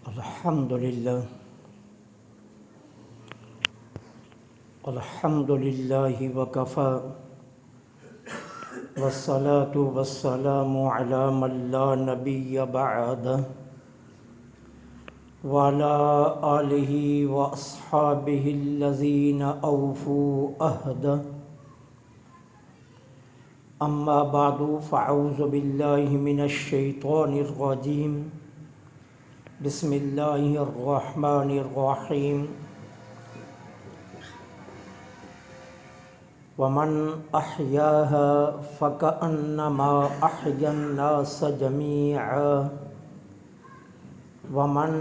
الحمد لله وكفى والصلاة والسلام على من لا نبي بعده وعلى آله وأصحابه الذين أوفوا عهده أما بعد فأعوذ بالله من الشيطان الرجيم بسم الله الرحمن الرحيم ومن أحياها فكأنما أحيا الناس جميعا ومن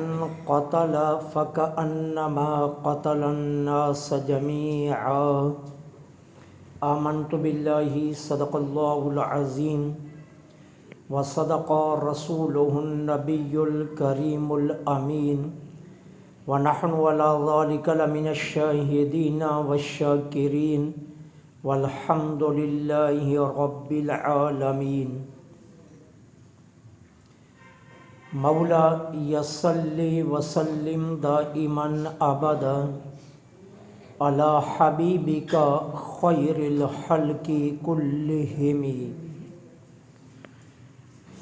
قتل فكأنما قتل الناس جميعا آمنت بالله صدق الله العظيم وصدق رسوله النبي الكريم الأمين ونحن على ذلك لمن الشاهدين والشاكرين والحمد لله رب العالمين مولا يصلي وسلم دائما أبدا على حبيبك خير الخلق كلهم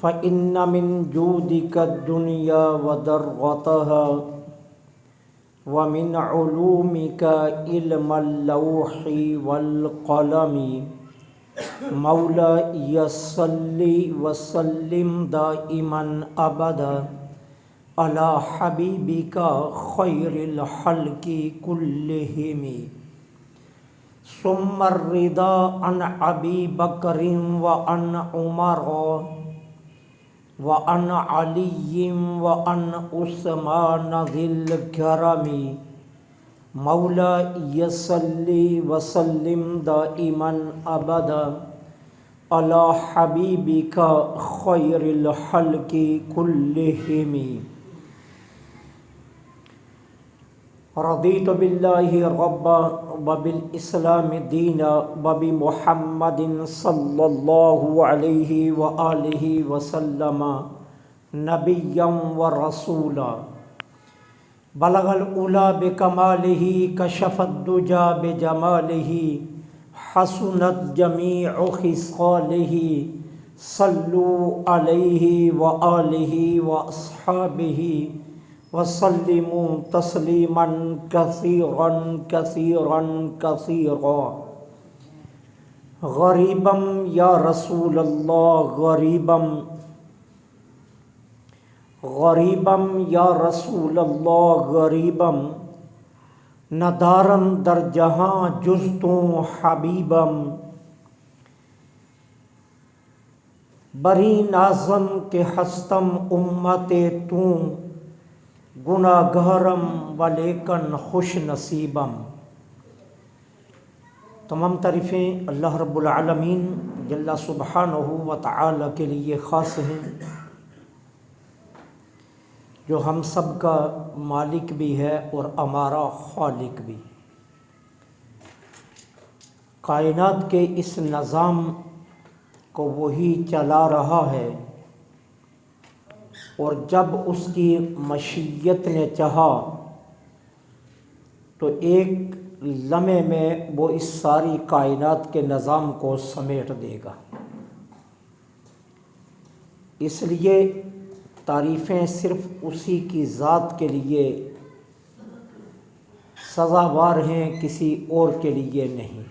فإن من جودك الدنيا وضرتها ومن علومك علم اللوح والقلم مولاي صل وسلم دائما أبدا على حبيبك خير الخلق كلهم ثم الرضا عن أبي بكر وعن عمر وعن علي وعن عثمان ذي الكرم مولاي صل وسلم دائما أبدا على حبيبك خير الخلق كلهم رضيت بالله ربا وبالإسلام دينا وبمحمد صلى الله عليه وآله وسلم نبيا ورسولا بلغ الأولى بكماله كشف الدجى بجماله حسنت جميع خصاله صلوا عليه وآله وأصحابه وسلموا تسلیما کثیرا کثیرا کثیرا غریبا یا رسول اللہ غریبا غریبا یا رسول اللہ غریبا ندارم در جہاں جز تو حبیبم بری نازم کے ہستم امت تو گناہ گہرم ولیکن خوش نصیبم۔ تمام تعریفیں اللہ رب العالمین جل سبحانہ و تعالی کے لیے خاص ہیں، جو ہم سب کا مالک بھی ہے اور ہمارا خالق بھی۔ کائنات کے اس نظام کو وہی چلا رہا ہے، اور جب اس کی مشیت نے چاہا تو ایک لمحے میں وہ اس ساری کائنات کے نظام کو سمیٹ دے گا۔ اس لیے تعریفیں صرف اسی کی ذات کے لیے سزاوار ہیں، کسی اور کے لیے نہیں۔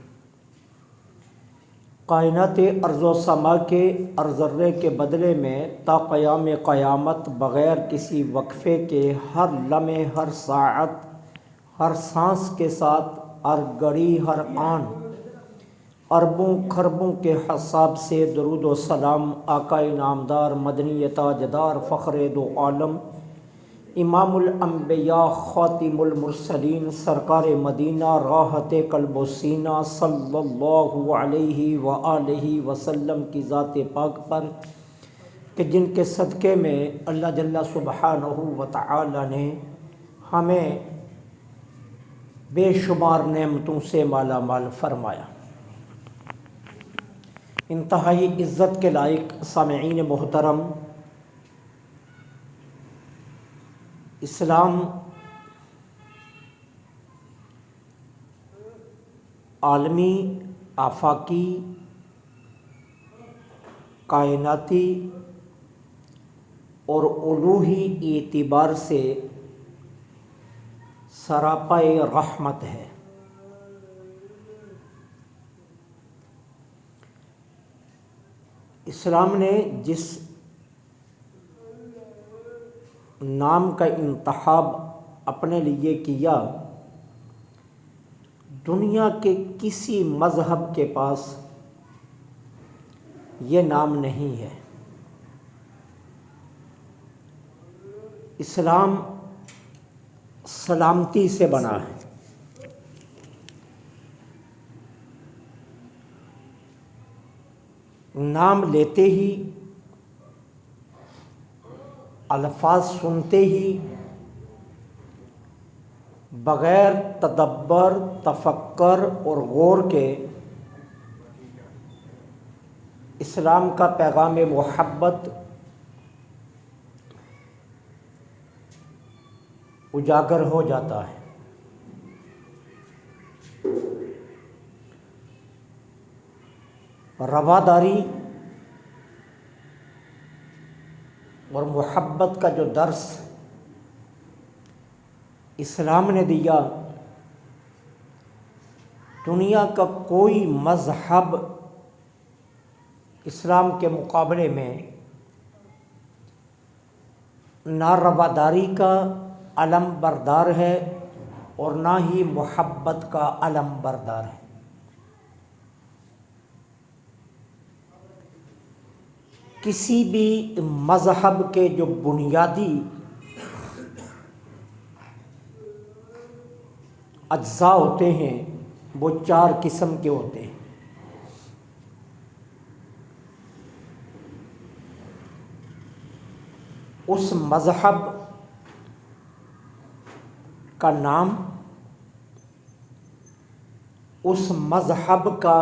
کائنات ارض و سما کے ہر ذرے کے بدلے میں تا قیام قیامت بغیر کسی وقفے کے ہر لمحے، ہر ساعت، ہر سانس کے ساتھ، ہر گھڑی، ہر آن اربوں خربوں کے حساب سے درود و سلام آقا نامدار مدنی تاجدار فخر دو عالم امام الانبیاء خاتم المرسلین سرکار مدینہ راحت قلب و سینہ صلی اللہ علیہ وآلہ وسلم کی ذات پاک پر، کہ جن کے صدقے میں اللہ جل سبحانہ و تعالی نے ہمیں بے شمار نعمتوں سے مالا مال فرمایا۔ انتہائی عزت کے لائق سامعین محترم، اسلام عالمی، آفاقی، کائناتی اور الوہی اعتبار سے سراپائے رحمت ہے۔ اسلام نے جس نام کا انتخاب اپنے لیے کیا، دنیا کے کسی مذہب کے پاس یہ نام نہیں ہے۔ اسلام سلامتی سے بنا ہے۔ نام لیتے ہی، الفاظ سنتے ہی، بغیر تدبر، تفکر اور غور کے اسلام کا پیغام محبت اجاگر ہو جاتا ہے۔ رواداری اور محبت کا جو درس اسلام نے دیا، دنیا کا کوئی مذہب اسلام کے مقابلے میں نہ رواداری کا علم بردار ہے اور نہ ہی محبت کا علم بردار ہے۔ کسی بھی مذہب کے جو بنیادی اجزاء ہوتے ہیں وہ 4 قسم کے ہوتے ہیں۔ اس مذہب کا نام، اس مذہب کا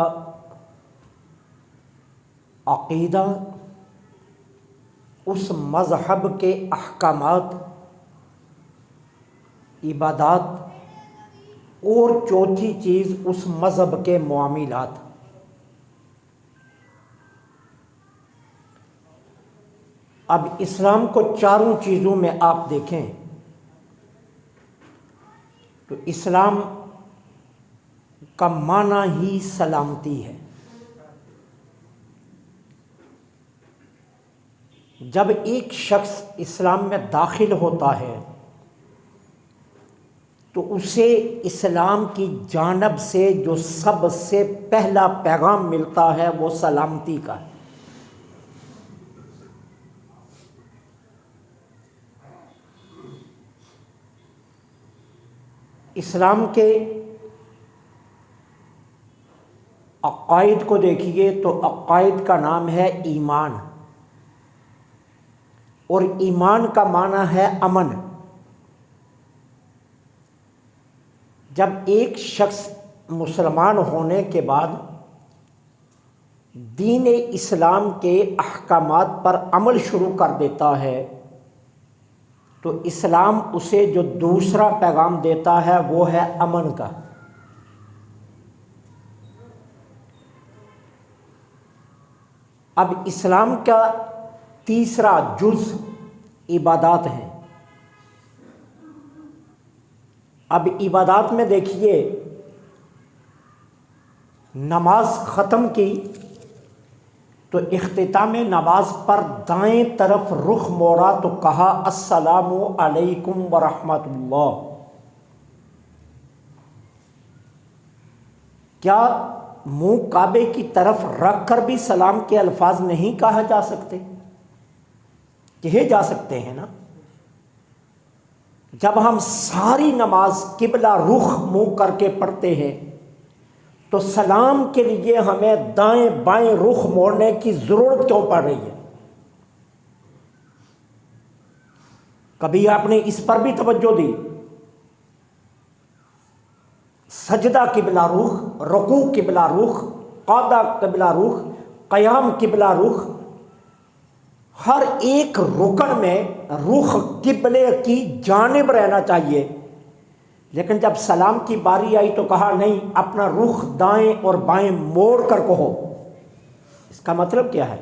عقیدہ، اس مذہب کے احکامات، عبادات، اور چوتھی چیز اس مذہب کے معاملات۔ اب اسلام کو چاروں چیزوں میں آپ دیکھیں تو اسلام کا معنی ہی سلامتی ہے۔ جب ایک شخص اسلام میں داخل ہوتا ہے تو اسے اسلام کی جانب سے جو سب سے پہلا پیغام ملتا ہے وہ سلامتی کا ہے۔ اسلام کے عقائد کو دیکھیے تو عقائد کا نام ہے ایمان، اور ایمان کا معنی ہے امن۔ جب ایک شخص مسلمان ہونے کے بعد دین اسلام کے احکامات پر عمل شروع کر دیتا ہے تو اسلام اسے جو دوسرا پیغام دیتا ہے وہ ہے امن کا۔ اب اسلام کا تیسرا جز عبادات ہیں۔ اب عبادات میں دیکھیے، نماز ختم کی تو اختتام نماز پر دائیں طرف رخ موڑا تو کہا السلام علیکم ورحمۃ اللہ۔ کیا منہ کعبے کی طرف رکھ کر بھی سلام کے الفاظ نہیں کہا جا سکتے؟ کہے جا سکتے ہیں نا۔ جب ہم ساری نماز قبلہ رخ منہ کر کے پڑھتے ہیں تو سلام کے لیے ہمیں دائیں بائیں رخ موڑنے کی ضرورت کیوں پڑ رہی ہے؟ کبھی آپ نے اس پر بھی توجہ دی؟ سجدہ قبلہ رخ، رکوع قبلہ رخ، قعدہ قبلہ رخ، قیام قبلہ رخ، ہر ایک رکن میں رخ قبلے کی جانب رہنا چاہیے، لیکن جب سلام کی باری آئی تو کہا نہیں، اپنا رخ دائیں اور بائیں موڑ کر کہو۔ اس کا مطلب کیا ہے؟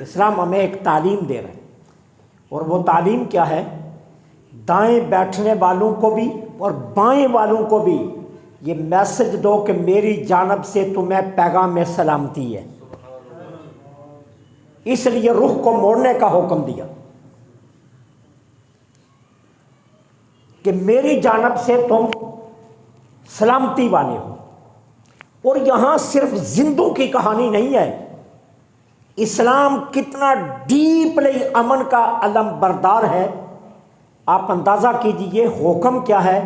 اسلام ہمیں ایک تعلیم دے رہا ہے، اور وہ تعلیم کیا ہے؟ دائیں بیٹھنے والوں کو بھی اور بائیں والوں کو بھی یہ میسج دو کہ میری جانب سے تمہیں پیغام سلامتی ہے۔ اس لیے رخ کو موڑنے کا حکم دیا کہ میری جانب سے تم سلامتی والے ہو۔ اور یہاں صرف زندوں کی کہانی نہیں ہے، اسلام کتنا ڈیپلی امن کا علم بردار ہے۔ آپ اندازہ کیجئے حکم کیا ہے؟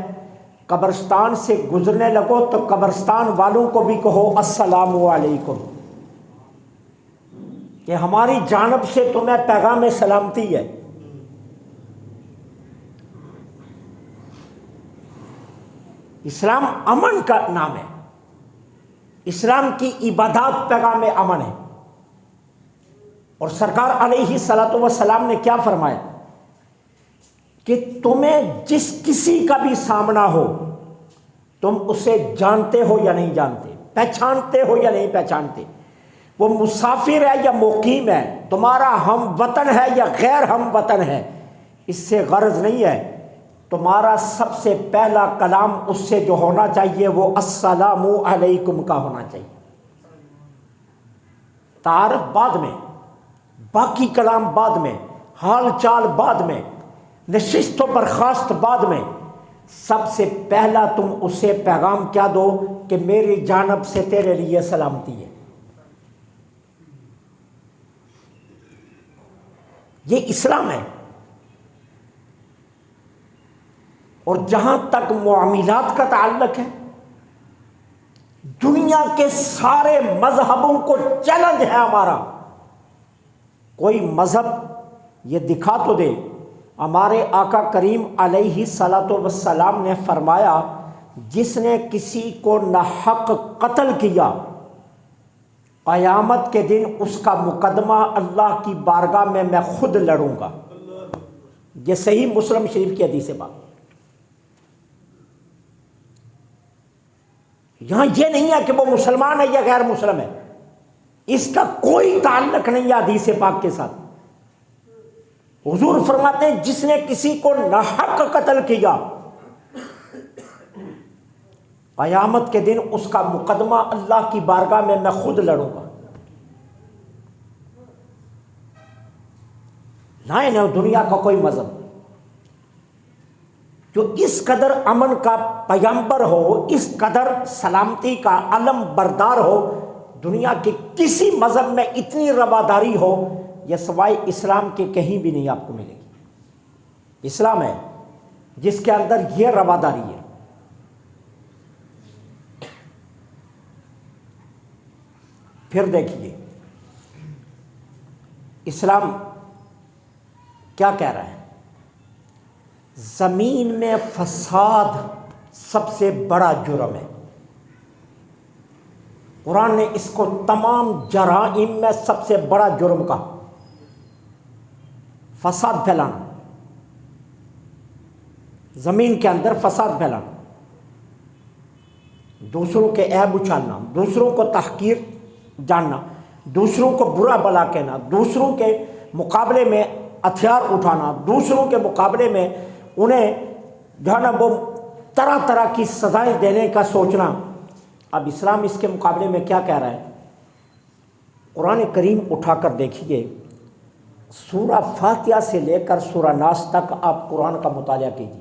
قبرستان سے گزرنے لگو تو قبرستان والوں کو بھی کہو السلام علیکم، کہ ہماری جانب سے تمہیں پیغام سلامتی ہے۔ اسلام امن کا نام ہے، اسلام کی عبادات پیغام امن ہے۔ اور سرکار علیہ الصلوۃ والسلام نے کیا فرمایا کہ تمہیں جس کسی کا بھی سامنا ہو، تم اسے جانتے ہو یا نہیں جانتے، پہچانتے ہو یا نہیں پہچانتے، وہ مسافر ہے یا مقیم ہے، تمہارا ہم وطن ہے یا غیر ہم وطن ہے، اس سے غرض نہیں ہے، تمہارا سب سے پہلا کلام اس سے جو ہونا چاہیے وہ السلام علیکم کا ہونا چاہیے۔ تعارف بعد میں، باقی کلام بعد میں، حال چال بعد میں، نشست و برخاست بعد میں، سب سے پہلا تم اسے پیغام کیا دو کہ میری جانب سے تیرے لیے سلامتی ہے۔ یہ اسلام ہے۔ اور جہاں تک معاملات کا تعلق ہے، دنیا کے سارے مذہبوں کو چیلنج ہے ہمارا۔ کوئی مذہب یہ دکھا تو دے، ہمارے آقا کریم علیہ الصلوۃ والسلام نے فرمایا جس نے کسی کو ناحق قتل کیا، قیامت کے دن اس کا مقدمہ اللہ کی بارگاہ میں میں خود لڑوں گا۔ یہ صحیح مسلم شریف کی حدیث ہے۔ بات یہاں یہ نہیں ہے کہ وہ مسلمان ہے یا غیر مسلم ہے، اس کا کوئی تعلق نہیں ہے حدیث پاک کے ساتھ۔ حضور فرماتے ہیں جس نے کسی کو ناحق قتل کیا، قیامت کے دن اس کا مقدمہ اللہ کی بارگاہ میں میں خود لڑوں گا۔ لائے نہ دنیا کا کوئی مذہب جو اس قدر امن کا پیغمبر ہو، اس قدر سلامتی کا علم بردار ہو، دنیا کے کسی مذہب میں اتنی رواداری ہو، یہ سوائے اسلام کے کہیں بھی نہیں آپ کو ملے گی۔ اسلام ہے جس کے اندر یہ رواداری ہے۔ پھر دیکھیے اسلام کیا کہہ رہا ہے؟ زمین میں فساد سب سے بڑا جرم ہے۔ قرآن نے اس کو تمام جرائم میں سب سے بڑا جرم کہا، فساد پھیلانا، زمین کے اندر فساد پھیلانا، دوسروں کے عیب اچھالنا، دوسروں کو تحقیر جاننا، دوسروں کو برا بلا کہنا، دوسروں کے مقابلے میں ہتھیار اٹھانا، دوسروں کے مقابلے میں انہیں جو ہے نا وہ طرح طرح کی سزائیں دینے کا سوچنا۔ اب اسلام اس کے مقابلے میں کیا کہہ رہا ہے؟ قرآن کریم اٹھا کر دیکھیے، سورہ فاتحہ سے لے کر سورہ ناس تک آپ قرآن کا مطالعہ کیجیے،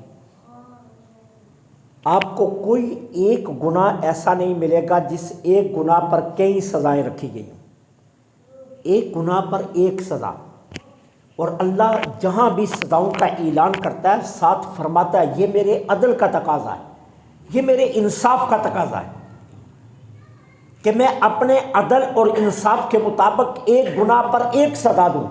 آپ کو کوئی ایک گناہ ایسا نہیں ملے گا جس ایک گناہ پر کئی سزائیں رکھی گئی ہوں، ایک گناہ پر ایک سزا۔ اور اللہ جہاں بھی سزاؤں کا اعلان کرتا ہے ساتھ فرماتا ہے یہ میرے عدل کا تقاضا ہے، یہ میرے انصاف کا تقاضا ہے کہ میں اپنے عدل اور انصاف کے مطابق ایک گناہ پر ایک سزا دوں۔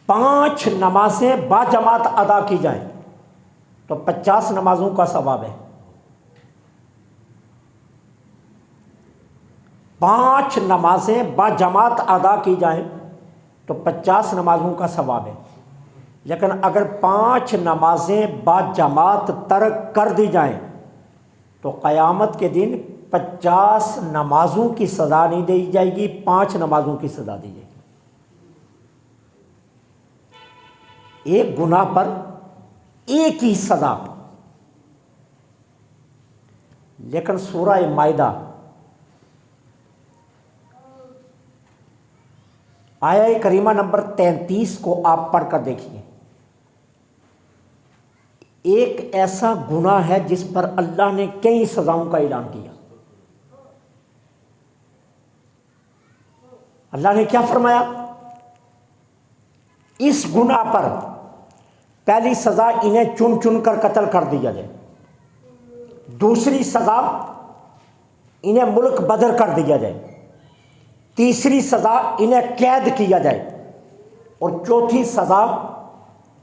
5 نمازیں باجماعت ادا کی جائیں تو 50 نمازوں کا ثواب ہے۔ 5 نمازیں باجماعت ادا کی جائیں تو 50 نمازوں کا ثواب ہے، لیکن اگر 5 نمازیں باجماعت ترک کر دی جائیں تو قیامت کے دن 50 نمازوں کی سزا نہیں دی جائے گی، 5 نمازوں کی سزا دی جائے گی۔ ایک گناہ پر ایک ہی سزا۔ لیکن سورہ مائدہ آیہ کریمہ نمبر 33 کو آپ پڑھ کر دیکھیے۔ ایک ایسا گناہ ہے جس پر اللہ نے کئی سزاؤں کا اعلان کیا۔ اللہ نے کیا فرمایا؟ اس گناہ پر پہلی سزا انہیں چن چن کر قتل کر دیا جائے، دوسری سزا انہیں ملک بدر کر دیا جائے، تیسری سزا انہیں قید کیا جائے، اور چوتھی سزا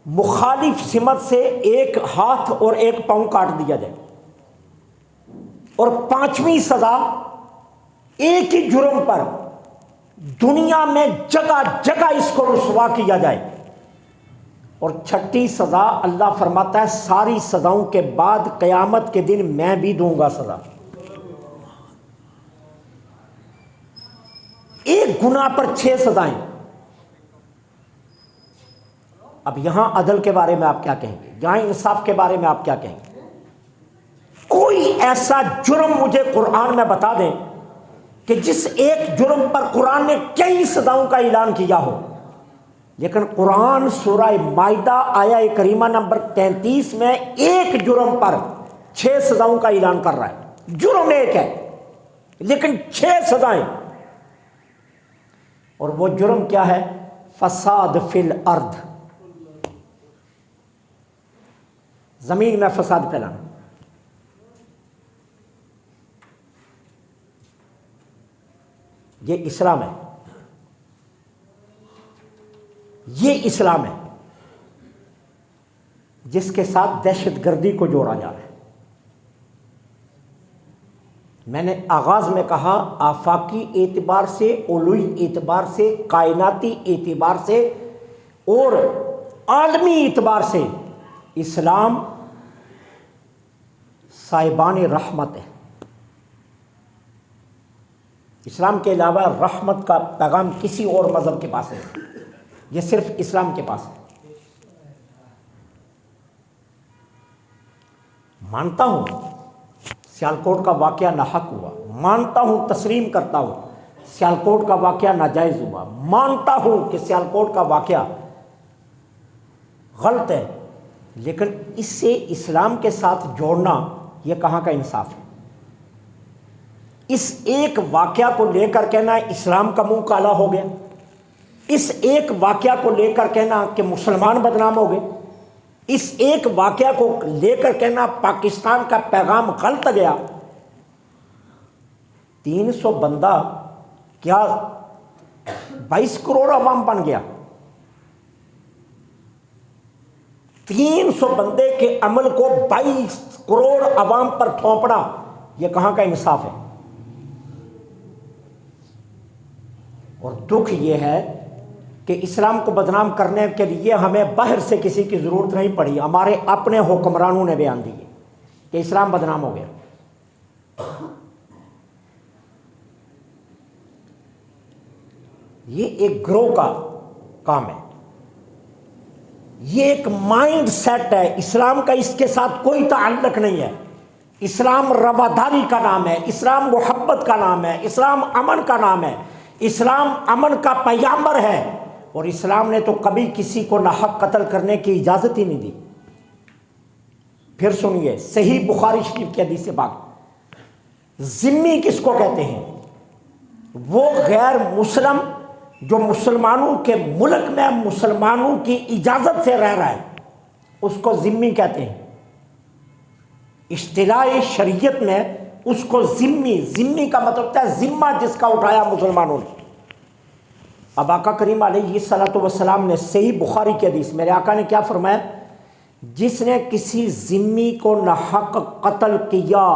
مخالف سمت سے ایک ہاتھ اور ایک پاؤں کاٹ دیا جائے، اور 5ویں سزا ایک ہی جرم پر دنیا میں جگہ جگہ اس کو رسوا کیا جائے، اور 6ٹھی سزا اللہ فرماتا ہے ساری سزاؤں کے بعد قیامت کے دن میں بھی دوں گا سزا۔ ایک گناہ پر 6 سزائیں۔ اب یہاں عدل کے بارے میں آپ کیا کہیں گے؟ یہاں انصاف کے بارے میں آپ کیا کہیں گے؟ کوئی ایسا جرم مجھے قرآن میں بتا دیں کہ جس ایک جرم پر قرآن نے کئی سزاؤں کا اعلان کیا ہو، لیکن قرآن سورہ مائدہ آیہ کریمہ نمبر 33 میں ایک جرم پر 6 سزاؤں کا اعلان کر رہا ہے۔ جرم ایک ہے لیکن 6 سزائیں، اور وہ جرم کیا ہے؟ فساد فی الارض، زمین میں فساد پھیلانا۔ یہ اسلام ہے، یہ اسلام ہے جس کے ساتھ دہشت گردی کو جوڑا جا رہا ہے۔ میں نے آغاز میں کہا آفاقی اعتبار سے، علوی اعتبار سے، کائناتی اعتبار سے اور عالمی اعتبار سے اسلام صاحبان رحمت ہے۔ اسلام کے علاوہ رحمت کا پیغام کسی اور مذہب کے پاس نہیں، یہ صرف اسلام کے پاس ہے۔ مانتا ہوں سیالکوٹ کا واقعہ ناحق ہوا، مانتا ہوں تسلیم کرتا ہوں سیالکوٹ کا واقعہ ناجائز ہوا، مانتا ہوں کہ سیالکوٹ کا واقعہ غلط ہے، لیکن اس سے اسلام کے ساتھ جوڑنا یہ کہاں کا انصاف ہے؟ اس ایک واقعہ کو لے کر کہنا اسلام کا منہ کالا ہو گیا، اس ایک واقعہ کو لے کر کہنا کہ مسلمان بدنام ہو گئے، اس ایک واقعہ کو لے کر کہنا پاکستان کا پیغام غلط گیا۔ 300 بندہ کیا 22 کروڑ عوام بن گیا؟ 300 بندے کے عمل کو 22 کروڑ عوام پر تھوپنا یہ کہاں کا انصاف ہے؟ اور دکھ یہ ہے کہ اسلام کو بدنام کرنے کے لیے ہمیں باہر سے کسی کی ضرورت نہیں پڑی، ہمارے اپنے حکمرانوں نے بیان دیے کہ اسلام بدنام ہو گیا۔ یہ ایک گروہ کا کام ہے، یہ ایک مائنڈ سیٹ ہے۔ اسلام کا اس کے ساتھ کوئی تعلق نہیں ہے۔ اسلام رواداری کا نام ہے، اسلام محبت کا نام ہے، اسلام امن کا نام ہے، اسلام امن کا پیغمبر ہے، اور اسلام نے تو کبھی کسی کو ناحق قتل کرنے کی اجازت ہی نہیں دی۔ پھر سنیے صحیح بخاری شریف کی حدیث پاک، ذمی کس کو کہتے ہیں؟ وہ غیر مسلم جو مسلمانوں کے ملک میں مسلمانوں کی اجازت سے رہ رہا ہے، اس کو ذمی کہتے ہیں۔ اصطلاح شریعت میں اس کو ذمی کا مطلب ہوتا ہے ذمہ جس کا اٹھایا مسلمانوں نے۔ اب آقا کریم علیہ الصلوۃ والسلام نے صحیح بخاری کی حدیث، میرے آقا نے کیا فرمایا؟ جس نے کسی ذمی کو ناحق قتل کیا،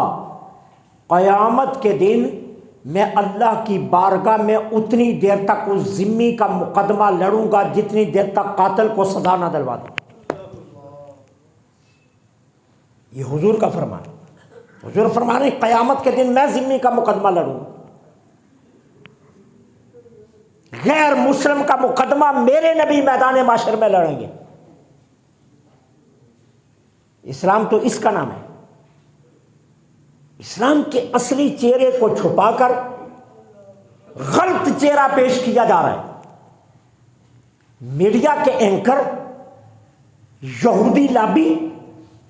قیامت کے دن میں اللہ کی بارگاہ میں اتنی دیر تک اس ذمہ کا مقدمہ لڑوں گا جتنی دیر تک قاتل کو سزا نہ دلوا دوں۔ یہ حضور کا فرمان ہے۔ حضور فرما رہے ہیں قیامت کے دن میں ذمہ کا مقدمہ لڑوں گا، غیر مسلم کا مقدمہ میرے نبی میدان معاشر میں لڑیں گے۔ اسلام تو اس کا نام ہے۔ اسلام کے اصلی چہرے کو چھپا کر غلط چہرہ پیش کیا جا رہا ہے۔ میڈیا کے اینکر، یہودی لابی،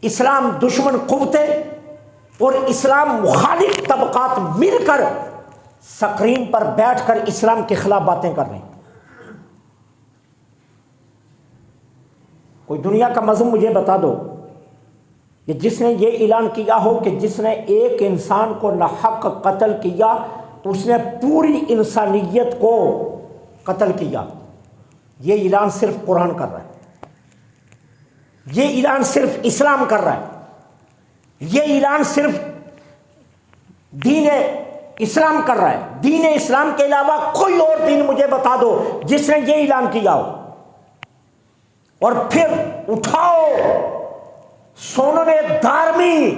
اسلام دشمن قوتیں اور اسلام مخالف طبقات مل کر سکرین پر بیٹھ کر اسلام کے خلاف باتیں کر رہے ہیں۔ کوئی دنیا کا مذہب مجھے بتا دو کہ جس نے یہ اعلان کیا ہو کہ جس نے ایک انسان کو ناحق قتل کیا اس نے پوری انسانیت کو قتل کیا۔ یہ اعلان صرف قرآن کر رہا ہے، یہ اعلان صرف اسلام کر رہا ہے، یہ اعلان صرف دین اسلام کر رہا ہے۔ دین اسلام کے علاوہ کوئی اور دین مجھے بتا دو جس نے یہ اعلان کیا ہو۔ اور پھر اٹھاؤ سونم دارمی،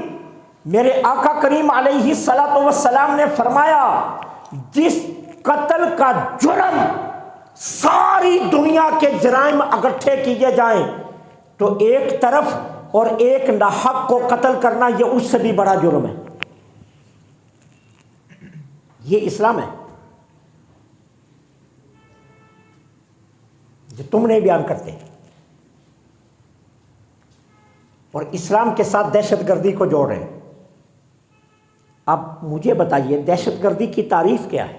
میرے آقا کریم علیہ الصلوۃ والسلام نے فرمایا جس قتل کا جرم ساری دنیا کے جرائم اکٹھے کیے جائیں تو ایک طرف اور ایک ناحق کو قتل کرنا یہ اس سے بھی بڑا جرم ہے۔ یہ اسلام ہے جو تم نہیں بیان کرتے، اور اسلام کے ساتھ دہشت گردی کو جوڑ رہے ہیں۔ اب مجھے بتائیے دہشت گردی کی تعریف کیا ہے؟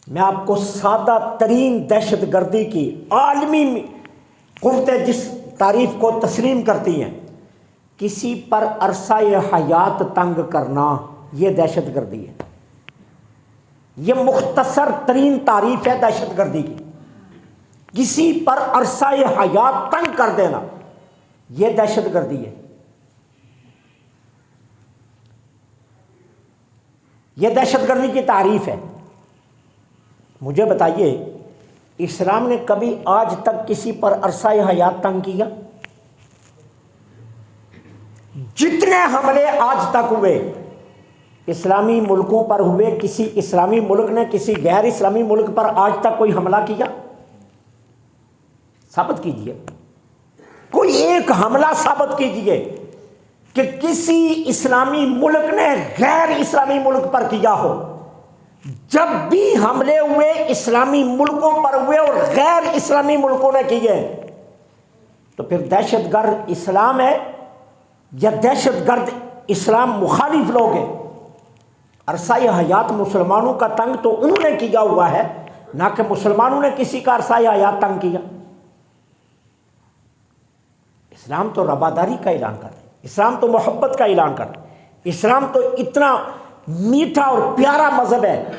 میں آپ کو سادہ ترین دہشت گردی کی عالمی قوتیں جس تعریف کو تسلیم کرتی ہیں، کسی پر عرصہ حیات تنگ کرنا، یہ دہشت گردی ہے۔ یہ مختصر ترین تعریف ہے دہشت گردی کی۔ کسی پر عرصہ حیات تنگ کر دینا یہ دہشت گردی ہے۔ یہ دہشت گردی کی تعریف ہے۔ مجھے بتائیے اسلام نے کبھی آج تک کسی پر عرصہ حیات تنگ کیا؟ جتنے حملے آج تک ہوئے اسلامی ملکوں پر ہوئے، کسی اسلامی ملک نے کسی غیر اسلامی ملک پر آج تک کوئی حملہ کیا؟ ثابت کیجئے، کوئی ایک حملہ ثابت کیجئے کہ کسی اسلامی ملک نے غیر اسلامی ملک پر کیا ہو۔ جب بھی حملے ہوئے اسلامی ملکوں پر ہوئے اور غیر اسلامی ملکوں نے کیے تو پھر دہشت گرد اسلام ہے یا دہشت گرد اسلام مخالف لوگ ہیں؟ عرصہ حیات مسلمانوں کا تنگ تو انہوں نے کیا ہوا ہے، نہ کہ مسلمانوں نے کسی کا عرصہ حیات تنگ کیا۔ اسلام تو رواداری کا اعلان کر رہا ہے، اسلام تو محبت کا اعلان کر رہا ہے، اسلام تو اتنا میٹھا اور پیارا مذہب ہے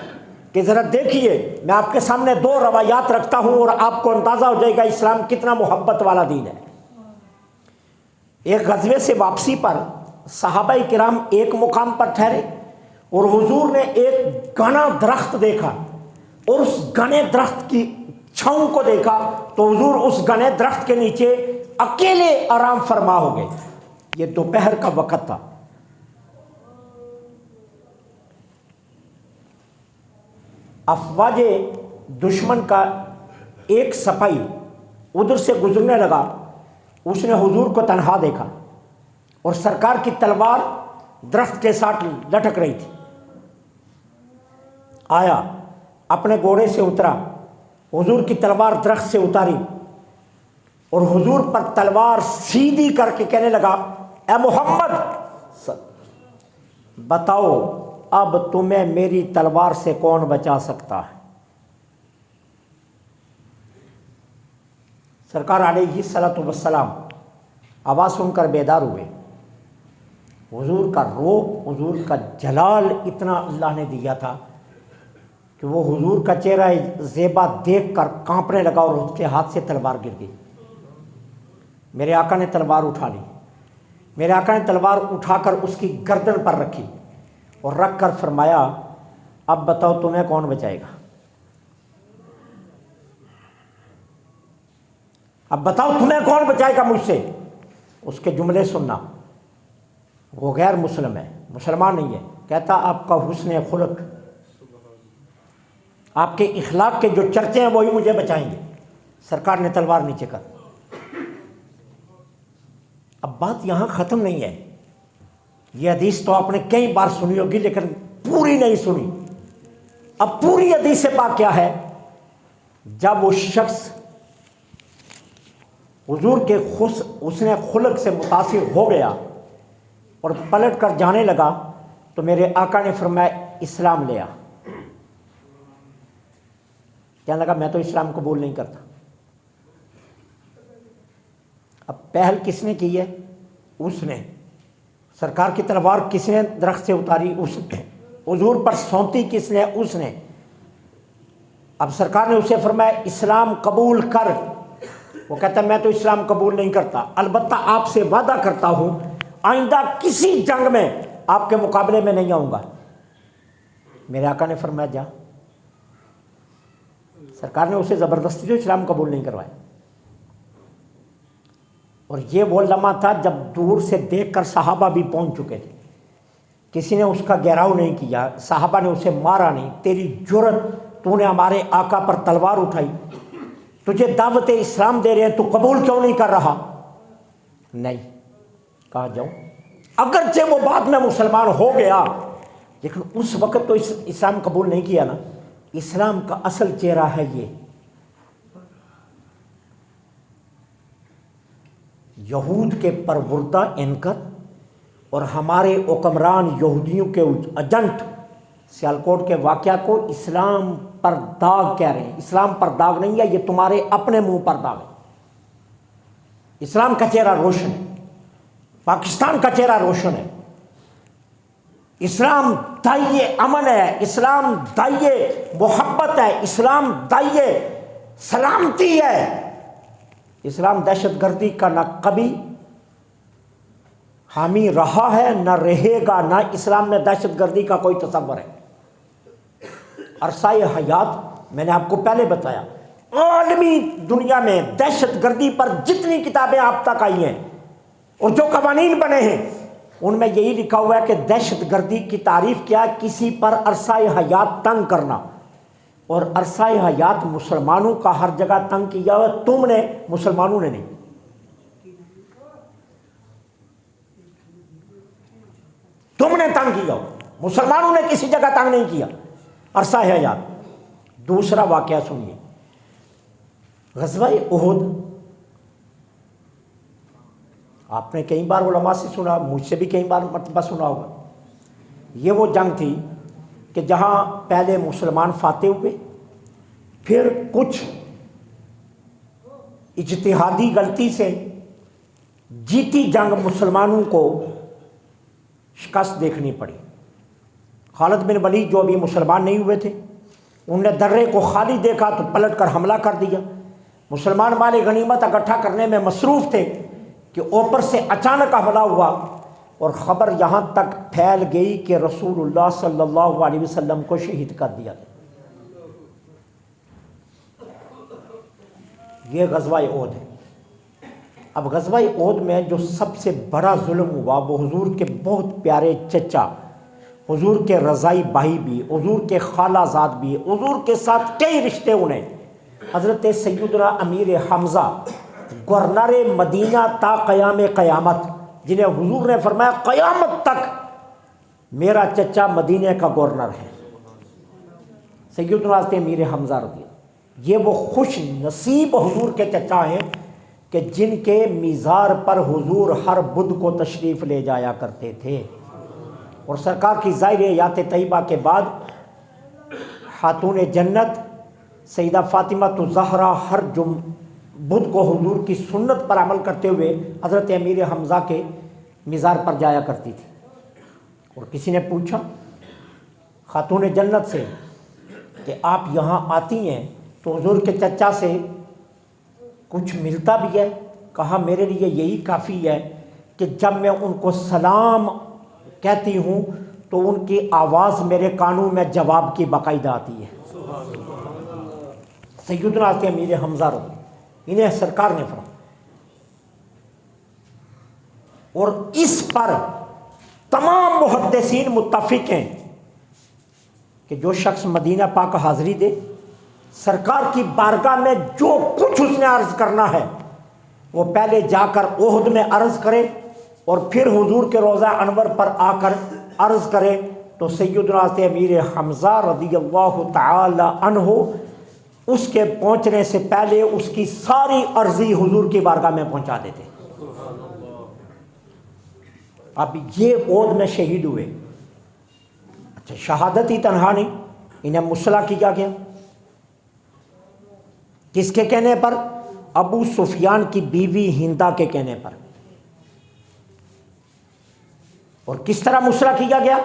کہ ذرا دیکھیے، میں آپ کے سامنے دو روایات رکھتا ہوں اور آپ کو اندازہ ہو جائے گا اسلام کتنا محبت والا دین ہے۔ ایک غزوے سے واپسی پر صحابہ کرام ایک مقام پر ٹھہرے اور حضور نے ایک گھنا درخت دیکھا اور اس گھنے درخت کی چھاؤں کو دیکھا تو حضور اس گھنے درخت کے نیچے اکیلے آرام فرما ہو گئے۔ یہ دوپہر کا وقت تھا۔ افواج دشمن کا ایک سپاہی ادھر سے گزرنے لگا، اس نے حضور کو تنہا دیکھا اور سرکار کی تلوار درخت کے ساتھ لٹک رہی تھی۔ آیا، اپنے گھوڑے سے اترا، حضور کی تلوار درخت سے اتاری اور حضور پر تلوار سیدھی کر کے کہنے لگا، اے محمد بتاؤ اب تمہیں میری تلوار سے کون بچا سکتا ہے؟ سرکار علیہ الصلوۃ والسلام آواز سن کر بیدار ہوئے۔ حضور کا روپ، حضور کا جلال اتنا اللہ نے دیا تھا کہ وہ حضور کا چہرہ زیبا دیکھ کر کانپنے لگا اور اس کے ہاتھ سے تلوار گر گئی۔ میرے آقا نے تلوار اٹھا لی، میرے آقا نے تلوار اٹھا کر اس کی گردن پر رکھی اور رکھ کر فرمایا، اب بتاؤ تمہیں کون بچائے گا؟ اب بتاؤ تمہیں کون بچائے گا مجھ سے؟ اس کے جملے سننا، وہ غیر مسلم ہے، مسلمان نہیں ہے، کہتا آپ کا حسن خلق، آپ کے اخلاق کے جو چرچے ہیں وہی مجھے بچائیں گے۔ سرکار نے تلوار نیچے کر۔ اب بات یہاں ختم نہیں ہے، یہ حدیث تو آپ نے کئی بار سنی ہوگی لیکن پوری نہیں سنی۔ اب پوری حدیث سے پاک کیا ہے؟ جب وہ شخص حضور کے حسن خلق سے متاثر ہو گیا اور پلٹ کر جانے لگا تو میرے آقا نے فرمایا اسلام لے آ۔ کہنے لگا میں تو اسلام قبول نہیں کرتا۔ اب پہل کس نے کی ہے؟ اس نے۔ سرکار کی تلوار کس نے درخت سے اتاری؟ اس نے۔ حضور پر سونتی کس نے؟ اس نے۔ اب سرکار نے اسے فرمایا اسلام قبول کر، وہ کہتا ہے میں تو اسلام قبول نہیں کرتا، البتہ آپ سے وعدہ کرتا ہوں آئندہ کسی جنگ میں آپ کے مقابلے میں نہیں آؤں گا۔ میرے آقا نے فرمایا جا۔ سرکار نے اسے زبردستی تو اسلام قبول نہیں کروایا۔ اور یہ وہ لمحہ تھا جب دور سے دیکھ کر صحابہ بھی پہنچ چکے تھے، کسی نے اس کا گھیراؤ نہیں کیا، صحابہ نے اسے مارا نہیں۔ تیری جرت، تو نے ہمارے آقا پر تلوار اٹھائی، تجھے دعوت اسلام دے رہے ہیں، تو قبول کیوں نہیں کر رہا؟ نہیں کہا جاؤ۔ اگرچہ وہ بعد میں مسلمان ہو گیا لیکن اس وقت تو اسلام قبول نہیں کیا نا۔ اسلام کا اصل چہرہ ہے یہ۔ یہود کے پروردہ اینکر اور ہمارے حکمران یہودیوں کے ایجنٹ سیالکوٹ کے واقعہ کو اسلام پر داغ کہہ رہے ہیں۔ اسلام پر داغ نہیں ہے، یہ تمہارے اپنے منہ پر داغ ہے۔ اسلام کا چہرہ روشن ہے، پاکستان کا چہرہ روشن ہے۔ اسلام دائیے امن ہے، اسلام دائیے محبت ہے، اسلام دائیے سلامتی ہے۔ اسلام دہشت گردی کا نہ کبھی حامی رہا ہے نہ رہے گا، نہ اسلام میں دہشت گردی کا کوئی تصور ہے۔ عرصہ حیات میں نے آپ کو پہلے بتایا، عالمی دنیا میں دہشت گردی پر جتنی کتابیں آپ تک آئی ہیں اور جو قوانین بنے ہیں ان میں یہی لکھا ہوا ہے کہ دہشت گردی کی تعریف کیا؟ کسی پر عرصہ حیات تنگ کرنا۔ اور عرصہ حیات مسلمانوں کا ہر جگہ تنگ کیا ہوا، تم نے، مسلمانوں نے نہیں۔ تم نے تنگ کیا ہو، مسلمانوں نے کسی جگہ تنگ نہیں کیا عرصہ حیات۔ دوسرا واقعہ سنیے، غزوہ احد۔ آپ نے کئی بار علماء سے سنا، مجھ سے بھی کئی بار مرتبہ سنا ہوگا۔ یہ وہ جنگ تھی کہ جہاں پہلے مسلمان فاتح ہوئے، پھر کچھ اجتہادی غلطی سے جیتی جنگ مسلمانوں کو شکست دیکھنی پڑی۔ خالد بن ولید جو ابھی مسلمان نہیں ہوئے تھے، انہوں نے درے کو خالی دیکھا تو پلٹ کر حملہ کر دیا۔ مسلمان مال غنیمت اکٹھا کرنے میں مصروف تھے کہ اوپر سے اچانک حملہ ہوا اور خبر یہاں تک پھیل گئی کہ رسول اللہ صلی اللہ علیہ وسلم کو شہید کر دیا گیا۔ یہ غزوہ احد ہے۔ اب غزوہ احد میں جو سب سے بڑا ظلم ہوا وہ حضور کے بہت پیارے چچا، حضور کے رضائی بھائی بھی، حضور کے خالہ زاد بھی، حضور کے ساتھ کئی رشتے انہیں، حضرت سیدنا امیر حمزہ گورنر مدینہ تا قیام قیامت، جنہیں حضور نے فرمایا قیامت تک میرا چچا مدینہ کا گورنر ہے، سیدنا حضرت امیر حمزہ رضی اللہ۔ یہ وہ خوش نصیب حضور کے چچا ہیں کہ جن کے میزار پر حضور ہر بدھ کو تشریف لے جایا کرتے تھے۔ اور سرکار کی ظاہر حیات طیبہ کے بعد خاتون جنت سیدہ فاطمہ الزہرا ہر بدھ کو حضور کی سنت پر عمل کرتے ہوئے حضرت امیر حمزہ کے میزار پر جایا کرتی تھی۔ اور کسی نے پوچھا خاتون جنت سے کہ آپ یہاں آتی ہیں تو حضور کے چچا سے کچھ ملتا بھی ہے؟ کہا میرے لیے یہی کافی ہے کہ جب میں ان کو سلام کہتی ہوں تو ان کی آواز میرے کانوں میں جواب کی باقاعدہ آتی ہے۔ سیدنا حضرت امیر حمزہ رضی انہیں سرکار نے فرمایا، اور اس پر تمام محدثین متفق ہیں کہ جو شخص مدینہ پاک حاضری دے، سرکار کی بارگاہ میں جو کچھ اس نے عرض کرنا ہے وہ پہلے جا کر احد میں عرض کرے اور پھر حضور کے روضہ انور پر آ کر عرض کرے، تو سیدنا حضرت امیر حمزہ رضی اللہ تعالی عنہ اس کے پہنچنے سے پہلے اس کی ساری عرضی حضور کی بارگاہ میں پہنچا دیتے۔ اب یہ احد میں شہید ہوئے، اچھا شہادت ہی تنہا نہیں، انہیں مسلح کیا گیا، کس کے کہنے پر؟ ابو سفیان کی بیوی ہندہ کے کہنے پر۔ اور کس طرح مسلح کیا گیا؟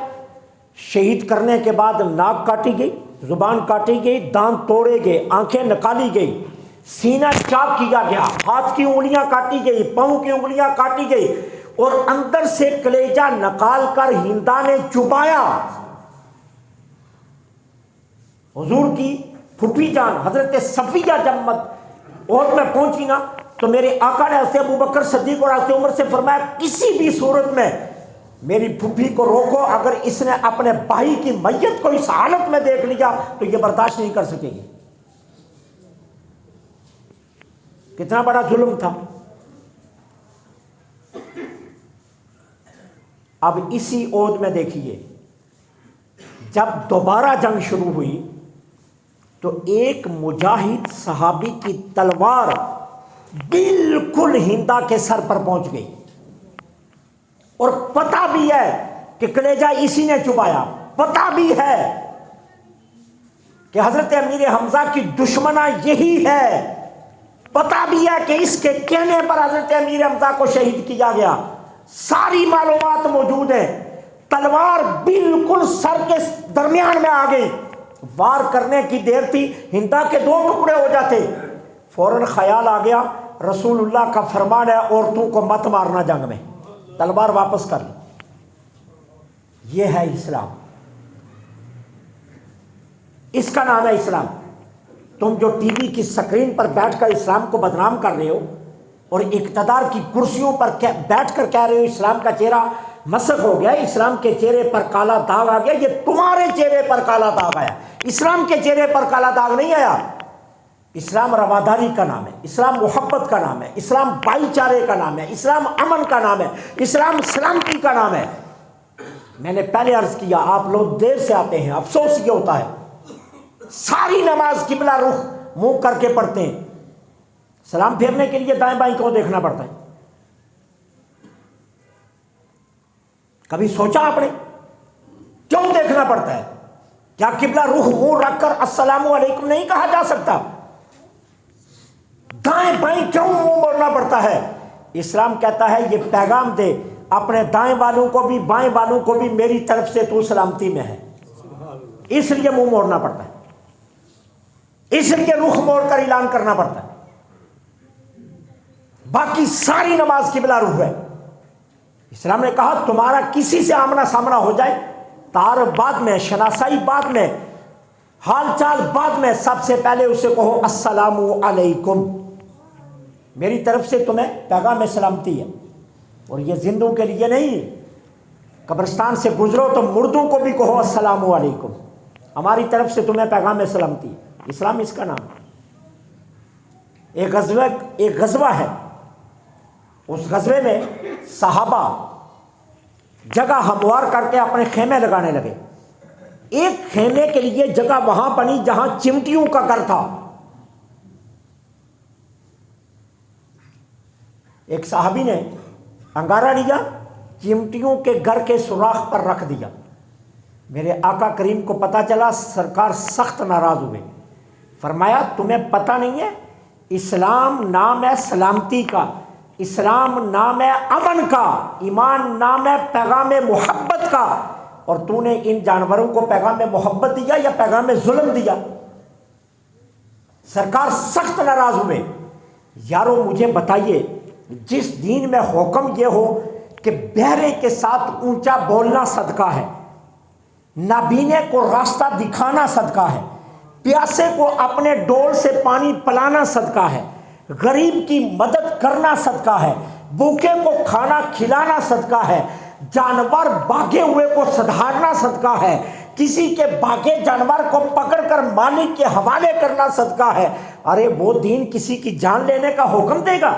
شہید کرنے کے بعد ناک کاٹی گئی، زبان کاٹی گئی، دانت توڑے گئے، آنکھیں نکالی گئی، سینہ چاک کیا گیا، ہاتھ کی انگلیاں کاٹی گئی، پاؤں کی انگلیاں کاٹی گئی، اور اندر سے کلیجہ نکال کر ہندا نے چبایا۔ حضور کی پھوپھی جان حضرت صفیہ جب احد میں پہنچی نا تو میرے آقا نے حضرت ابوبکر صدیق اور حضرت عمر سے فرمایا کسی بھی صورت میں میری پھوپھی کو روکو، اگر اس نے اپنے بھائی کی میت کو اس حالت میں دیکھ لیا تو یہ برداشت نہیں کر سکے گی۔ کتنا بڑا ظلم تھا۔ اب اسی احد میں دیکھیے جب دوبارہ جنگ شروع ہوئی تو ایک مجاہد صحابی کی تلوار بالکل ہندا کے سر پر پہنچ گئی، اور پتہ بھی ہے کہ کلیجہ اسی نے چبایا، پتہ بھی ہے کہ حضرت امیر حمزہ کی دشمنہ یہی ہے، پتہ بھی ہے کہ اس کے کہنے پر حضرت امیر حمزہ کو شہید کیا گیا، ساری معلومات موجود ہیں، تلوار بالکل سر کے درمیان میں آ گئی، وار کرنے کی دیر تھی، ہندا کے 2 ٹکڑے ہو جاتے، فوراً خیال آ گیا رسول اللہ کا فرمان ہے عورتوں کو مت مارنا جنگ میں، تلوار واپس کر لی۔ یہ ہے اسلام، اس کا نام ہے اسلام۔ تم جو ٹی وی کی سکرین پر بیٹھ کر اسلام کو بدنام کر رہے ہو اور اقتدار کی کرسیوں پر بیٹھ کر کہہ رہے ہو اسلام کا چہرہ مسخ ہو گیا، اسلام کے چہرے پر کالا داغ آ گیا، یہ تمہارے چہرے پر کالا داغ آیا، اسلام کے چہرے پر کالا داغ نہیں آیا۔ اسلام رواداری کا نام ہے، اسلام محبت کا نام ہے، اسلام بھائی چارے کا نام ہے، اسلام امن کا نام ہے، اسلام سلامتی کا نام ہے۔ میں نے پہلے عرض کیا آپ لوگ دیر سے آتے ہیں، افسوس یہ ہوتا ہے ساری نماز قبلہ رخ منہ کر کے پڑھتے ہیں، سلام پھیرنے کے لیے دائیں بائیں کیوں دیکھنا پڑتا ہے؟ کبھی سوچا آپ نے کیوں دیکھنا پڑتا ہے؟ کیا قبلہ رخ منہ رکھ کر السلام علیکم نہیں کہا جا سکتا؟ دائیں بائیں کیوں منہ موڑنا پڑتا ہے؟ اسلام کہتا ہے یہ پیغام دے اپنے دائیں والوں کو بھی بائیں والوں کو بھی میری طرف سے تو سلامتی میں ہے، اس لیے منہ موڑنا پڑتا ہے، اس لیے رخ موڑ کر اعلان کرنا پڑتا ہے۔ باقی ساری نماز قبلہ رخ ہے۔ اسلام نے کہا تمہارا کسی سے آمنا سامنا ہو جائے، تعارف بعد میں، شناسائی بعد میں، حال چال بعد میں، سب سے پہلے اسے کہو السلام علیکم، میری طرف سے تمہیں پیغام سلامتی ہے۔ اور یہ زندوں کے لیے نہیں، قبرستان سے گزرو تو مردوں کو بھی کہو السلام علیکم، ہماری طرف سے تمہیں پیغام سلامتی ہے۔ اسلام اس کا نام ہے۔ ایک غزوہ ہے، اس غزوے میں صحابہ جگہ ہموار کر کے اپنے خیمے لگانے لگے۔ ایک خیمے کے لیے جگہ وہاں بنی جہاں چمٹیوں کا گھر تھا۔ ایک صحابی نے انگارہ لیا، چمٹیوں کے گھر کے سوراخ پر رکھ دیا۔ میرے آقا کریم کو پتہ چلا، سرکار سخت ناراض ہوئے، فرمایا تمہیں پتہ نہیں ہے اسلام نام ہے سلامتی کا، اسلام نام ہے امن کا، ایمان نام ہے پیغام محبت کا، اور تو نے ان جانوروں کو پیغام محبت دیا یا پیغام ظلم دیا؟ سرکار سخت ناراض ہوئے۔ یارو مجھے بتائیے، جس دین میں حکم یہ ہو کہ بہرے کے ساتھ اونچا بولنا صدقہ ہے، نابینے کو راستہ دکھانا صدقہ ہے، پیاسے کو اپنے ڈول سے پانی پلانا صدقہ ہے، غریب کی مدد کرنا صدقہ ہے، بھوکے کو کھانا کھلانا صدقہ ہے، جانور بھاگے ہوئے کو سدھارنا صدقہ ہے، کسی کے بھاگے جانور کو پکڑ کر مالک کے حوالے کرنا صدقہ ہے۔ ارے وہ دین کسی کی جان لینے کا حکم دے گا؟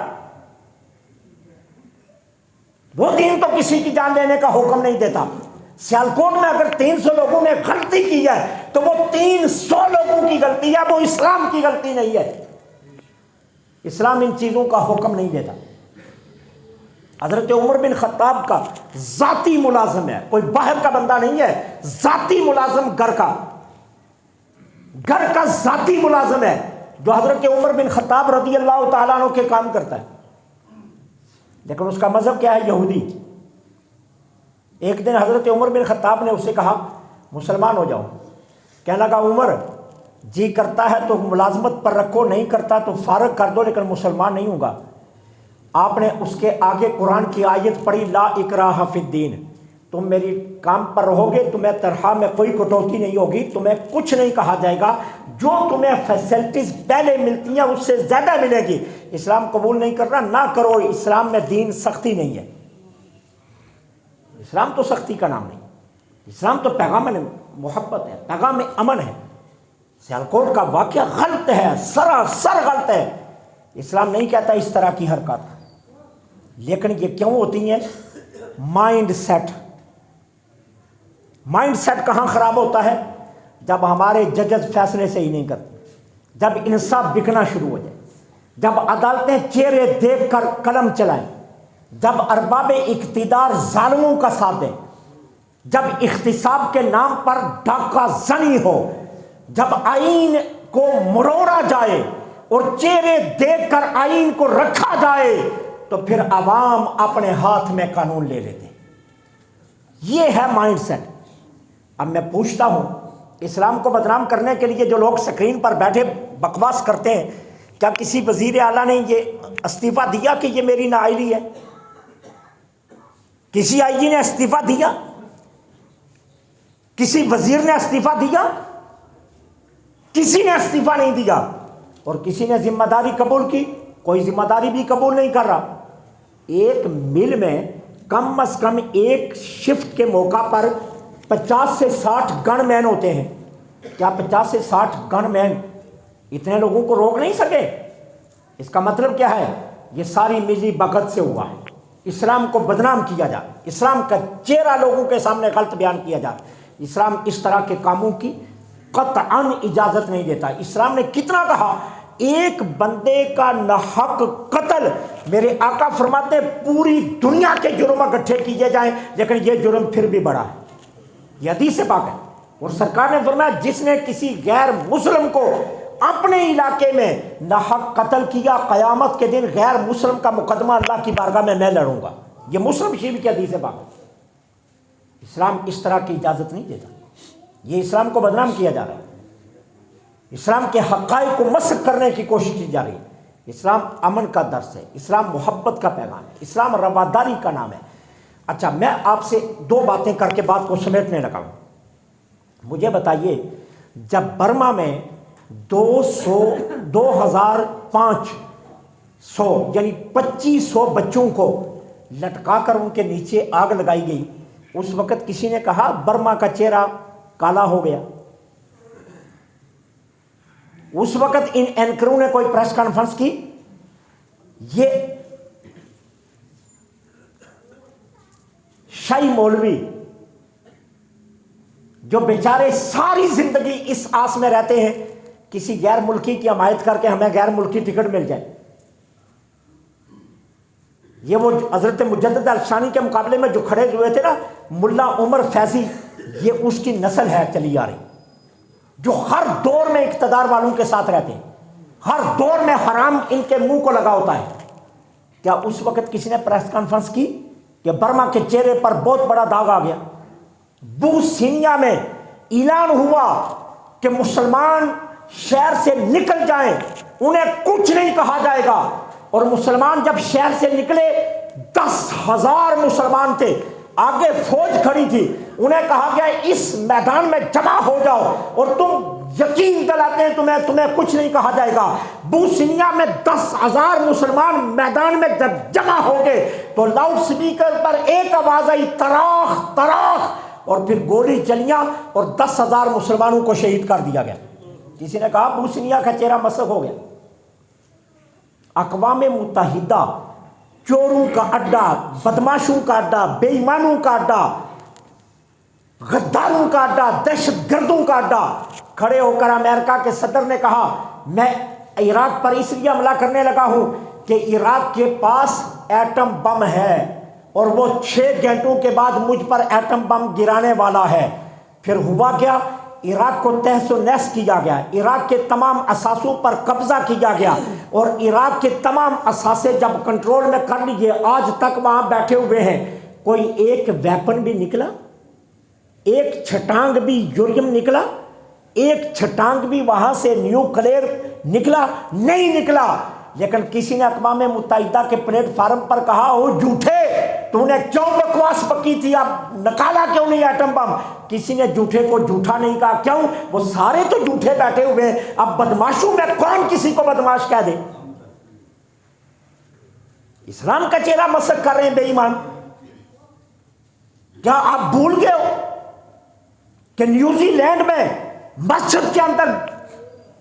وہ دین تو کسی کی جان لینے کا حکم نہیں دیتا۔ سیالکوٹ میں اگر 300 لوگوں نے غلطی کی ہے تو وہ 300 لوگوں کی غلطی ہے، وہ اسلام کی غلطی نہیں ہے۔ اسلام ان چیزوں کا حکم نہیں دیتا۔ حضرت عمر بن خطاب کا ذاتی ملازم ہے، کوئی باہر کا بندہ نہیں ہے، ذاتی ملازم گھر کا ذاتی ملازم ہے جو حضرت عمر بن خطاب رضی اللہ تعالیٰ عنہ کے کام کرتا ہے، لیکن اس کا مذہب کیا ہے؟ یہودی۔ ایک دن حضرت عمر بن خطاب نے اسے کہا مسلمان ہو جاؤ، کہنے لگا عمر جی کرتا ہے تو ملازمت پر رکھو، نہیں کرتا تو فارغ کر دو، لیکن مسلمان نہیں ہوں گا۔ آپ نے اس کے آگے قرآن کی آیت پڑھی لا اکراہ فی الدین، تم میری کام پر رہو گے، تمہیں تنخواہ میں کوئی کٹوتی نہیں ہوگی، تمہیں کچھ نہیں کہا جائے گا، جو تمہیں فیسلٹیز پہلے ملتی ہیں اس سے زیادہ ملے گی۔ اسلام قبول نہیں کرنا نہ کرو، اسلام میں دین سختی نہیں ہے، اسلام تو سختی کا نام نہیں، اسلام تو پیغام محبت ہے، پیغام امن ہے۔ سیالکوٹ کا واقعہ غلط ہے، سراسر غلط ہے۔ اسلام نہیں کہتا اس طرح کی حرکات، لیکن یہ کیوں ہوتی ہیں؟ مائنڈ سیٹ کہاں خراب ہوتا ہے؟ جب ہمارے ججز فیصلے سے ہی نہیں کرتے، جب انصاف بکنا شروع ہو جائے، جب عدالتیں چہرے دیکھ کر قلم چلائیں، جب ارباب اقتدار ظالموں کا ساتھ دیں، جب احتساب کے نام پر ڈاکہ زنی ہو، جب آئین کو مروڑا جائے اور چہرے دیکھ کر آئین کو رکھا جائے، تو پھر عوام اپنے ہاتھ میں قانون لے لیتے۔ یہ ہے مائنڈ سیٹ۔ اب میں پوچھتا ہوں، اسلام کو بدنام کرنے کے لیے جو لوگ سکرین پر بیٹھے بکواس کرتے ہیں، کیا کسی وزیر اعلیٰ نے یہ استعفیٰ دیا کہ یہ میری نااہلی ہے؟ کسی آئی جی نے استعفیٰ دیا؟ کسی وزیر نے استعفیٰ دیا؟ کسی نے استعفیٰ نہیں دیا۔ اور کسی نے ذمہ داری قبول کی؟ کوئی ذمہ داری بھی قبول نہیں کر رہا۔ ایک مل میں کم از کم ایک شفٹ کے موقع پر 50 سے 60 گن مین ہوتے ہیں۔ کیا 50 سے 60 گن مین اتنے لوگوں کو روک نہیں سکے؟ اس کا مطلب کیا ہے؟ یہ ساری ملی بغت سے ہوا ہے۔ اسلام کو بدنام کیا جائے، اسلام کا چہرہ لوگوں کے سامنے غلط بیان کیا جائے۔ اسلام اس طرح کے کاموں کی قطعاً اجازت نہیں دیتا۔ اسلام نے کتنا کہا، ایک بندے کا ناحق قتل، میرے آقا فرماتے پوری دنیا کے جرم اکٹھے کیے جائیں لیکن یہ جرم پھر بھی بڑا ہے۔ یہ حدیث سے پاک ہے۔ اور سرکار نے فرمایا جس نے کسی غیر مسلم کو اپنے علاقے میں ناحق قتل کیا، قیامت کے دن غیر مسلم کا مقدمہ اللہ کی بارگاہ میں لڑوں گا۔ یہ مسلم شریف کی حدیث سے پاک ہے۔ اسلام اس طرح کی اجازت نہیں دیتا۔ یہ اسلام کو بدنام کیا جا رہا ہے، اسلام کے حقائق کو مسخ کرنے کی کوشش کی جا رہی ہے۔ اسلام امن کا درس ہے، اسلام محبت کا پیغام ہے، اسلام رواداری کا نام ہے۔ اچھا، میں آپ سے 2 باتیں کر کے بات کو سمیٹنے لگا ہوں۔ مجھے بتائیے، جب برما میں 2500 یعنی 2500 بچوں کو لٹکا کر ان کے نیچے آگ لگائی گئی، اس وقت کسی نے کہا برما کا چہرہ کالا ہو گیا؟ اس وقت ان اینکروں نے کوئی پریس کانفرنس کی؟ یہ شاہی مولوی جو بیچارے ساری زندگی اس آس میں رہتے ہیں کسی غیر ملکی کی حمایت کر کے ہمیں غیر ملکی ٹکٹ مل جائے، یہ وہ حضرت مجدد الفسانی کے مقابلے میں جو کھڑے ہوئے تھے نا، ملا عمر فیضی، یہ اس کی نسل ہے چلی آ رہی، جو ہر دور میں اقتدار والوں کے ساتھ رہتے ہیں، ہر دور میں حرام ان کے منہ کو لگا ہوتا ہے۔ کیا اس وقت کسی نے پریس کانفرنس کی کہ برما کے چہرے پر بہت بڑا داغ آ گیا؟ بوسنیا میں اعلان ہوا کہ مسلمان شہر سے نکل جائیں، انہیں کچھ نہیں کہا جائے گا۔ اور مسلمان جب شہر سے نکلے 10,000 مسلمان تھے، آگے فوج کھڑی تھی، انہیں کہا گیا اس میدان میں جمع ہو جاؤ اور تم یقین دلاتے ہیں تمہیں کچھ نہیں کہا جائے گا۔ بوسنیا میں 10,000 مسلمان میدان میں جب جمع ہو گئے تو لاؤڈ سپیکر پر ایک آواز آئی، تراخ تراخ، اور پھر گولی چلیاں اور 10,000 مسلمانوں کو شہید کر دیا گیا۔ کسی نے کہا بوسنیا کا چہرہ مسخ ہو گیا۔ اقوام متحدہ چوروں کا اڈا، بدماشوں کا اڈا، بے ایمانوں کا اڈا، غداروں کا اڈا، دہشت گردوں کا اڈا، کھڑے ہو کر امریکہ کے صدر نے کہا میں عراق پر اس لیے حملہ کرنے لگا ہوں کہ عراق کے پاس ایٹم بم ہے اور وہ 6 گھنٹوں کے بعد مجھ پر ایٹم بم گرانے والا ہے۔ پھر ہوا کیا؟ عراق کو تہس و نحس کیا گیا، عراق کے تمام اثاثوں پر قبضہ کیا گیا، اور عراق کے تمام اثاثے جب کنٹرول میں کر لیے آج تک وہاں بیٹھے ہوئے ہیں۔ کوئی ایک ویپن بھی نکلا؟ ایک چھٹانگ بھی یوریم نکلا؟ ایک چھٹانگ بھی وہاں سے نیوکلیئر نکلا؟ نہیں نکلا۔ لیکن کسی نے اقوام متحدہ کے پلیٹ فارم پر کہا وہ جھوٹے، تو نے کیوں بکواس بکی تھی، اب نکالا کیوں نہیں ایٹم بم؟ کسی نے جھوٹے کو جھوٹا نہیں کہا، کیوں؟ وہ سارے تو جھوٹے بیٹھے ہوئے ہیں، اب بدماشوں میں کون کسی کو بدماش کہہ دے؟ اسلام کا چہرہ مسخ کر رہے ہیں بے ایمان۔ کیا آپ بھول گئے ہو کہ نیوزی لینڈ میں مسجد کے اندر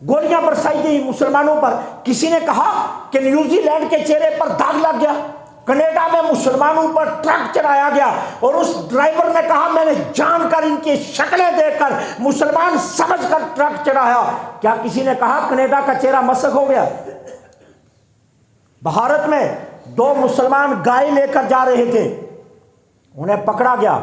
گولیاں برسائی گئی مسلمانوں پر؟ کسی نے کہا کہ نیوزی لینڈ کے چہرے پر داغ لگ گیا۔ کینیڈا میں مسلمانوں پر ٹرک چڑھایا گیا اور اس ڈرائیور نے کہا میں نے جان کر ان کی شکلیں دیکھ کر مسلمان سمجھ کر ٹرک چڑھایا۔ کیا کسی نے کہا کینیڈا کا چہرہ مسخ ہو گیا؟ بھارت میں 2 مسلمان گائے لے کر جا رہے تھے، انہیں پکڑا گیا،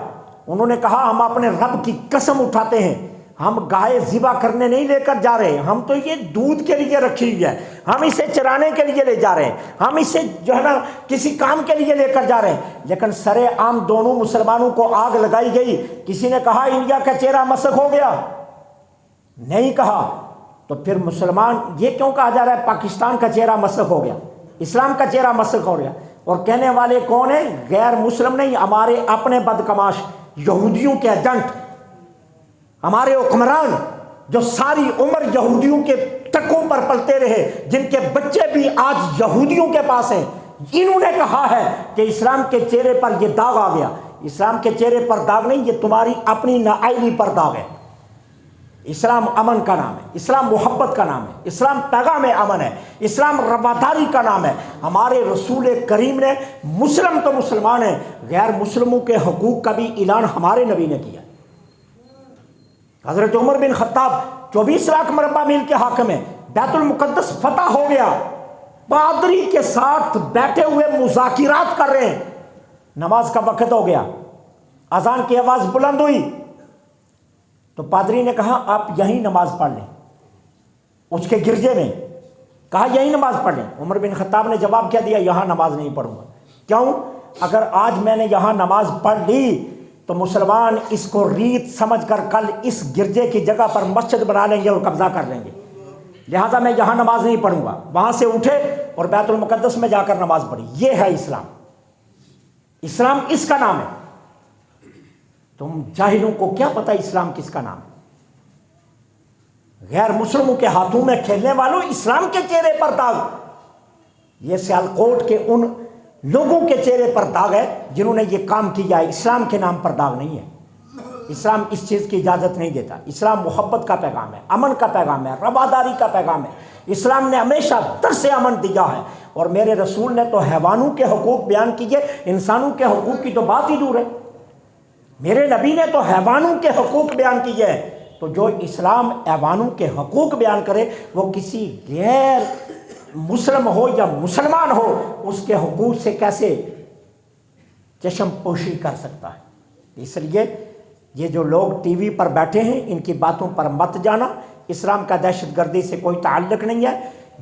انہوں نے کہا ہم اپنے رب کی قسم اٹھاتے ہیں ہم گائے ذبح کرنے نہیں لے کر جا رہے، ہم تو یہ دودھ کے لیے رکھی ہوئی ہے، ہم اسے چرانے کے لیے لے جا رہے ہیں، ہم اسے جو ہے نا کسی کام کے لیے لے کر جا رہے ہیں۔ لیکن سرے عام دونوں مسلمانوں کو آگ لگائی گئی۔ کسی نے کہا انڈیا کا چہرہ مسخ ہو گیا؟ نہیں کہا۔ تو پھر مسلمان یہ کیوں کہا جا رہا ہے پاکستان کا چہرہ مسخ ہو گیا، اسلام کا چہرہ مسخ ہو گیا؟ اور کہنے والے کون ہیں؟ غیر مسلم نہیں، ہمارے اپنے بدکماش یہودیوں کے ایجنٹ، ہمارے حکمران جو ساری عمر یہودیوں کے ٹکوں پر پلتے رہے، جن کے بچے بھی آج یہودیوں کے پاس ہیں، انہوں نے کہا ہے کہ اسلام کے چہرے پر یہ داغ آ گیا۔ اسلام کے چہرے پر داغ نہیں، یہ تمہاری اپنی نااہلی پر داغ ہے۔ اسلام امن کا نام ہے، اسلام محبت کا نام ہے، اسلام پیغام امن ہے، اسلام رواداری کا نام ہے۔ ہمارے رسول کریم نے مسلم تو مسلمان ہیں، غیر مسلموں کے حقوق کا بھی اعلان ہمارے نبی نے کیا۔ حضرت عمر بن خطاب 24 لاکھ مربع میل کے حاکم ہیں، بیت المقدس فتح ہو گیا، پادری کے ساتھ بیٹھے ہوئے مذاکرات کر رہے ہیں، نماز کا وقت ہو گیا، اذان کی آواز بلند ہوئی تو پادری نے کہا آپ یہیں نماز پڑھ لیں، اس کے گرجے میں کہا یہیں نماز پڑھ لیں۔ عمر بن خطاب نے جواب کیا دیا، یہاں نماز نہیں پڑھوں گا۔ کیوں؟ اگر آج میں نے یہاں نماز پڑھ لی تو مسلمان اس کو ریت سمجھ کر کل اس گرجے کی جگہ پر مسجد بنا لیں گے اور قبضہ کر لیں گے، لہذا میں یہاں نماز نہیں پڑھوں گا۔ وہاں سے اٹھے اور بیت المقدس میں جا کر نماز پڑھی۔ یہ ہے اسلام، اسلام اس کا نام ہے۔ تم جاہلوں کو کیا پتہ اسلام کس کا نام ہے؟ غیر مسلموں کے ہاتھوں میں کھیلنے والوں، اسلام کے چہرے پر داغ۔ یہ سیالکوٹ کے ان لوگوں کے چہرے پر داغ ہے جنہوں نے یہ کام کیا ہے، اسلام کے نام پر داغ نہیں ہے۔ اسلام اس چیز کی اجازت نہیں دیتا۔ اسلام محبت کا پیغام ہے، امن کا پیغام ہے، رواداری کا پیغام ہے۔ اسلام نے ہمیشہ درس امن دیا ہے، اور میرے رسول نے تو حیوانوں کے حقوق بیان کیے، انسانوں کے حقوق کی تو بات ہی دور ہے۔ میرے نبی نے تو حیوانوں کے حقوق بیان کیے ہیں، تو جو اسلام حیوانوں کے حقوق بیان کرے وہ کسی غیر مسلم ہو یا مسلمان ہو اس کے حقوق سے کیسے چشم پوشی کر سکتا ہے؟ اس لیے یہ جو لوگ ٹی وی پر بیٹھے ہیں ان کی باتوں پر مت جانا۔ اسلام کا دہشت گردی سے کوئی تعلق نہیں ہے۔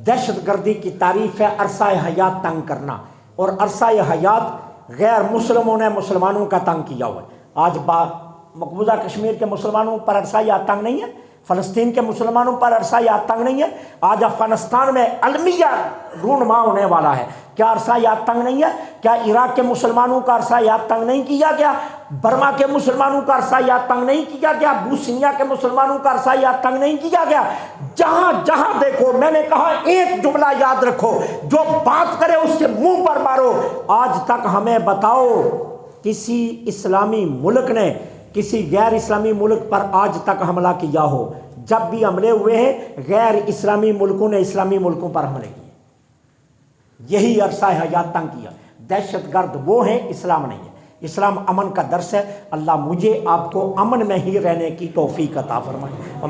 دہشت گردی کی تعریف ہے عرصہ حیات تنگ کرنا، اور عرصہ حیات غیر مسلموں نے مسلمانوں کا تنگ کیا ہوا ہے۔ آج مقبوضہ کشمیر کے مسلمانوں پر عرصہ حیات تنگ نہیں ہے، فلسطین کے مسلمانوں پر عرصہ یاد تنگ نہیں ہے؟ آج افغانستان میں المیہ رونما ہونے والا ہے، کیا عرصہ یاد تنگ نہیں ہے؟ کیا عراق کے مسلمانوں کا عرصہ یاد تنگ نہیں کیا گیا؟ برما کے مسلمانوں کا عرصہ یاد تنگ نہیں کیا گیا؟ بوسنیا کے مسلمانوں کا عرصہ یاد تنگ نہیں کیا گیا؟ جہاں جہاں دیکھو، میں نے کہا ایک جملہ یاد رکھو، جو بات کرے اس کے منہ پر مارو۔ آج تک ہمیں بتاؤ کسی اسلامی ملک نے کسی غیر اسلامی ملک پر آج تک حملہ کیا ہو؟ جب بھی حملے ہوئے ہیں غیر اسلامی ملکوں نے اسلامی ملکوں پر حملے کیے، یہی عرصہ حیات تنگ کیا۔ دہشت گرد وہ ہیں، اسلام نہیں ہے۔ اسلام امن کا درس ہے۔ اللہ مجھے آپ کو امن میں ہی رہنے کی توفیق عطا فرمائے۔